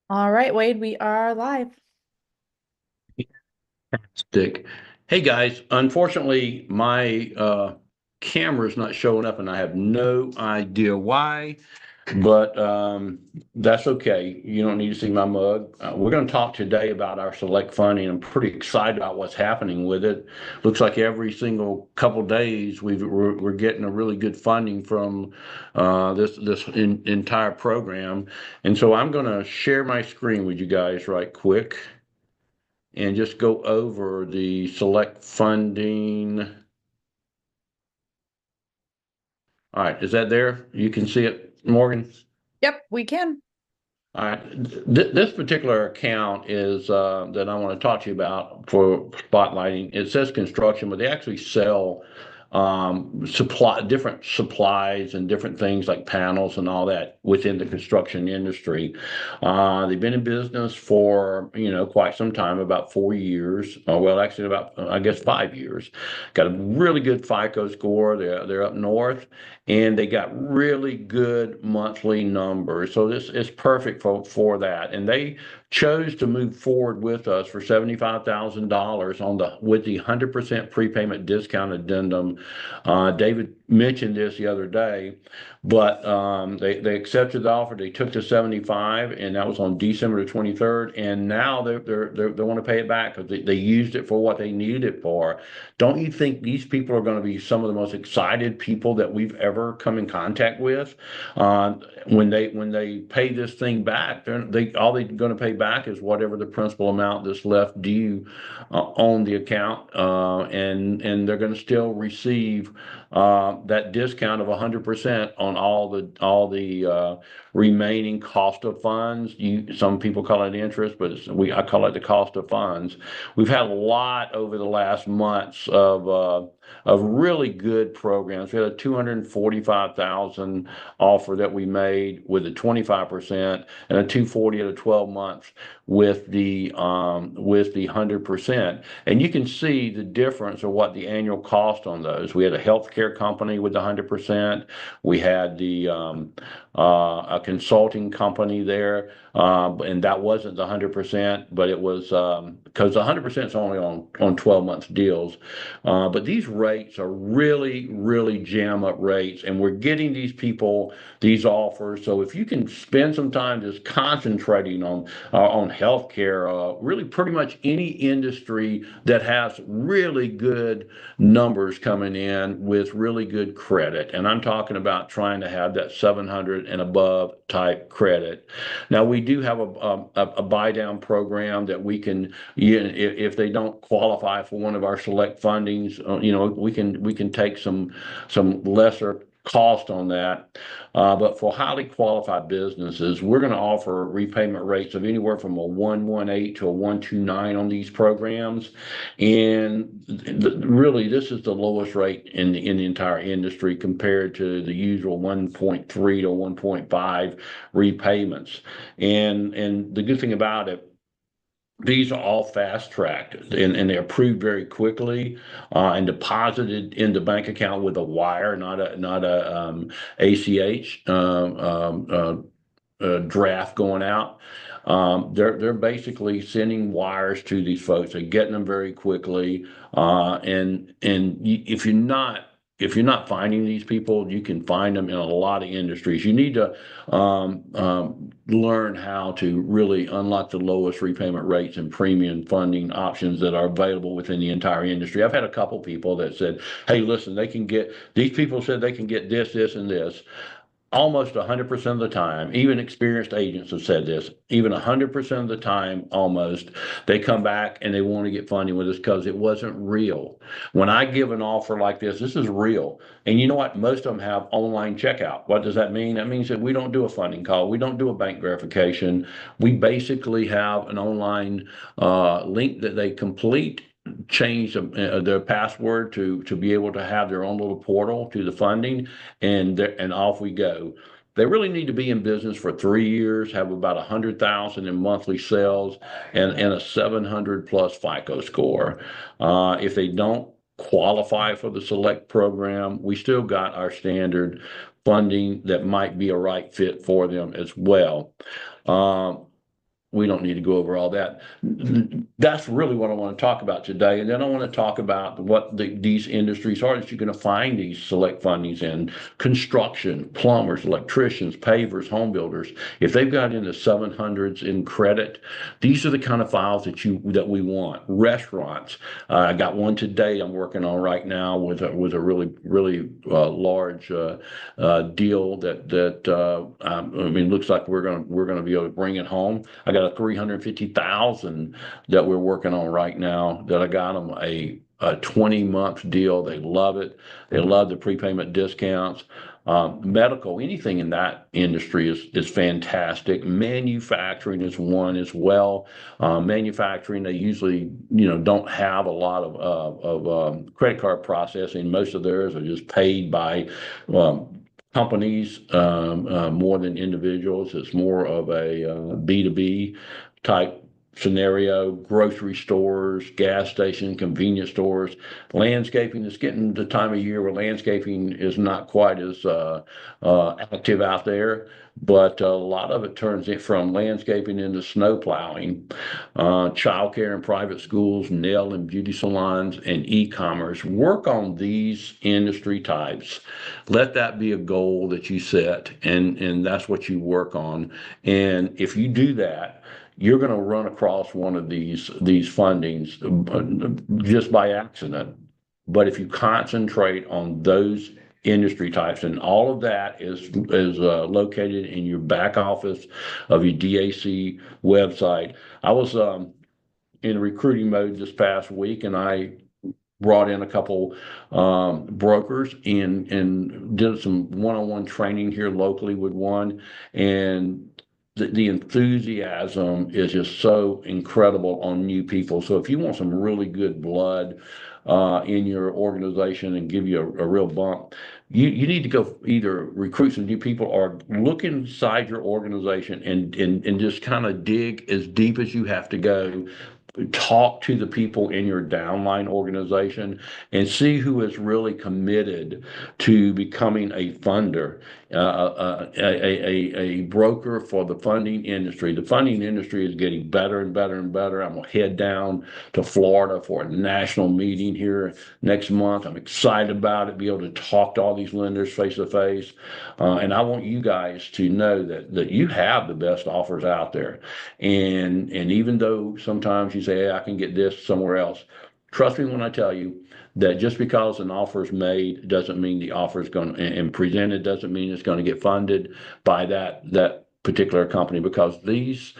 All right, Wade, we are live. Stick. Hey guys, unfortunately, my camera's not showing up and I have no idea why, but that's okay. You don't need to see my mug. We're going to talk today about our select funding. I'm pretty excited about what's happening with it. Looks like every single couple days we're getting a really good funding from this entire program. And so I'm going to share my screen with you guys right quick and just go over the select funding. All right, is that there? You can see it, Morgan? Yep, we can. All right, this particular account is that I want to talk to you about for spotlighting. It says construction, but they actually sell different supplies and different things like panels and all that within the construction industry. They've been in business for quite some time, about 4 years. Well, actually, about I guess 5 years. Got a really good FICO score. They're up north, and they got really good monthly numbers. So this is perfect for that. And they chose to move forward with us for $75,000 on the with the 100% prepayment discount addendum. David mentioned this the other day, but they accepted the offer. They took the 75, and that was on December the 23rd. And now they want to pay it back because they used it for what they needed it for. Don't you think these people are going to be some of the most excited people that we've ever come in contact with? Uh, when they pay this thing back, they're going to pay back is whatever the principal amount that's left due on the account, and they're going to still receive that discount of 100% on all the remaining cost of funds. Some people call it interest, but I call it the cost of funds. We've had a lot over the last months of really good programs. We had a 245,000 offer that we made with a 25% and a 240 at a 12 months with the 100%. And you can see the difference of what the annual cost on those. We had a healthcare company with 100%. We had a consulting company there, and that wasn't the 100%, but it was because the 100% is only on 12 months deals. But these rates are really, really jam up rates, and we're getting these people these offers. So if you can spend some time just concentrating on healthcare, really pretty much any industry that has really good numbers coming in with really good credit, and I'm talking about trying to have that 700 and above type credit. Now we do have a buy down program that we can, if they don't qualify for one of our select fundings, we can take some lesser cost on that. But for highly qualified businesses, we're going to offer repayment rates of anywhere from a 118 to a 129 on these programs. And really, this is the lowest rate in the entire industry compared to the usual 1.3 to 1.5 repayments. And the good thing about it, these are all fast tracked, and they're approved very quickly and deposited in the bank account with a wire, not a ACH draft going out. They're basically sending wires to these folks. They're getting them very quickly, and if you're not finding these people, you can find them in a lot of industries. You need to learn how to really unlock the lowest repayment rates and premium funding options that are available within the entire industry. I've had a couple people that said, "Hey, listen, these people said they can get this, this, and this." Almost 100% of the time, even experienced agents have said this, even 100% of the time, almost, they come back and they want to get funding with us because it wasn't real. When I give an offer like this is real. And you know what? Most of them have online checkout. What does that mean? That means that we don't do a funding call. We don't do a bank verification. We basically have an online link that they complete, change their password to be able to have their own little portal to the funding, and off we go. They really need to be in business for 3 years, have about 100,000 in monthly sales, and a 700 plus FICO score. If they don't qualify for the select program, we still got our standard funding that might be a right fit for them as well. Um, we don't need to go over all that. That's really what I want to talk about today. And then I want to talk about what these industries are that you're going to find these select fundings in: construction, plumbers, electricians, pavers, home builders. If they've got in the 700s in credit, these are the kind of files that we want. Restaurants. I got one today I'm working on right now with a really large deal I mean, looks like we're gonna be able to bring it home. I got a 350,000 that we're working on right now, that I got them a 20-month deal. They love it. They love the prepayment discounts. Medical, anything in that industry is fantastic. Manufacturing is one as well. Manufacturing, they usually don't have a lot of credit card processing. Most of theirs are just paid by companies more than individuals. It's more of a B2B type scenario. Grocery stores, gas station, convenience stores. Landscaping is getting the time of year where landscaping is not quite as active out there, but a lot of it turns it from landscaping into snow plowing. Childcare and private schools, nail and beauty salons, and e-commerce. Work on these industry types. Let that be a goal that you set, and that's what you work on. And if you do that, you're going to run across one of these fundings just by accident. But if you concentrate on those industry types, and all of that is located in your back office of your DAC website. I was in recruiting mode this past week, and I brought in a couple brokers and did some one-on-one training here locally with one, and the enthusiasm is just so incredible on new people. So if you want some really good blood in your organization and give you a real bump, you need to go either recruit some new people or look inside your organization and just kind of dig as deep as you have to go. Talk to the people in your downline organization and see who is really committed to becoming a funder, a broker for the funding industry. The funding industry is getting better and better and better. I'm going to head down to Florida for a national meeting here next month. I'm excited about it, be able to talk to all these lenders face to face. And I want you guys to know that you have the best offers out there. And even though sometimes you say, hey, I can get this somewhere else, trust me when I tell you that just because an offer is made doesn't mean the offer is going to and presented doesn't mean it's going to get funded by that particular company, because these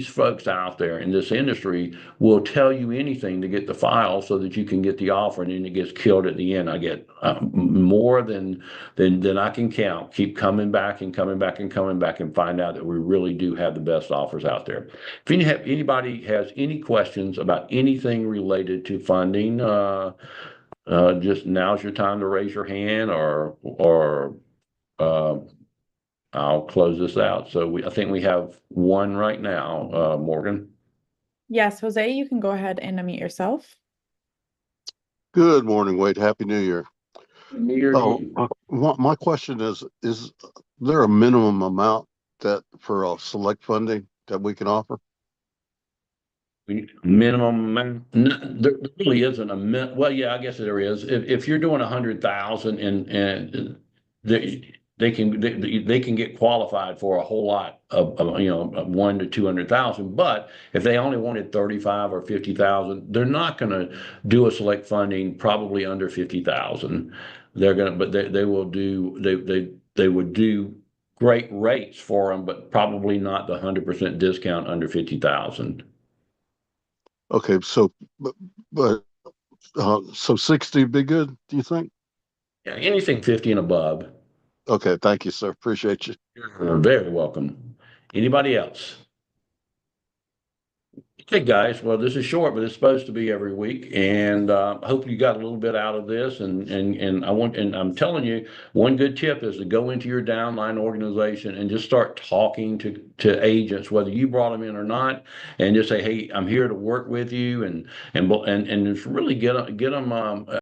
folks out there in this industry will tell you anything to get the file so that you can get the offer, and then it gets killed at the end. I get more than I can count. Keep coming back and coming back and coming back and find out that we really do have the best offers out there. If anybody has any questions about anything related to funding, just now's your time to raise your hand, or I'll close this out. So I think we have one right now, Morgan. Yes, Jose, you can go ahead and unmute yourself. Good morning, Wade. Happy New Year. New Year to Oh, you. my question is there a minimum amount that for select funding that we can offer? Minimum amount? No, there really isn't a well, yeah, I guess there is. If you're doing 100,000 and they can get qualified for a whole lot of 1 to 200,000. But if they only wanted 35 or 50,000, they're not going to do a select funding probably under 50,000. They're going to, but they will do they would do great rates for them, but probably not the 100% discount under 50,000. Okay, so so 60 would be good, do you think? Yeah, anything 50 and above. Okay, thank you, sir. Appreciate you. You're very welcome. Anybody else? Okay, guys. Well, this is short, but it's supposed to be every week, and I hope you got a little bit out of this. And I'm telling you, one good tip is to go into your downline organization and just start talking to agents, whether you brought them in or not, and just say, "Hey, I'm here to work with you," and just really get them